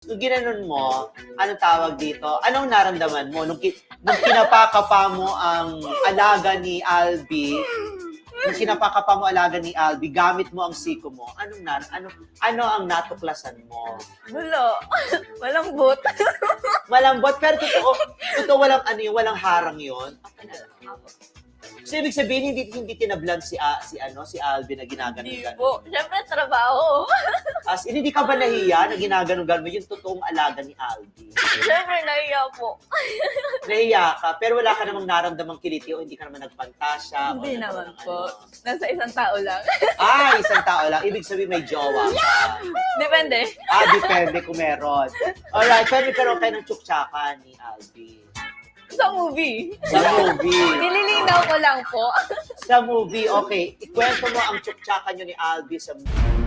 Nung ginanon mo, anong tawag dito? Anong naramdaman mo nung kinapakapa mo ang alaga ni Albi? Nung kinapakapa mo alaga ni Albi, gamit mo ang siko mo. Ano ang natuklasan mo? Wala. Walang boot. Malambot, pero totoo walang harang 'yon. So, ibig sabihin, hindi tinablan si Alvin na Hindi ginaganon-ganon. po. Siyempre, trabaho. As in, hindi ka ba nahiya na ginaganon-ganon mo yung totoong alaga ni Alvin? Siyempre, nahiya po. Nahiya ka, pero wala ka namang naramdamang kiliti o hindi ka naman nagpantasya. Hindi naman po. Ano. Nasa isang tao lang. Isang tao lang. Ibig sabihin may jowa ka. Depende. Depende kung meron. Alright, pero nagkaroon kayo ng tsuksaka ni Alvin. Sa movie. Sa movie. Nililinaw ko lang po. Sa movie, okay. Ikwento mo ang tsuksaka nyo ni Alvin sa movie.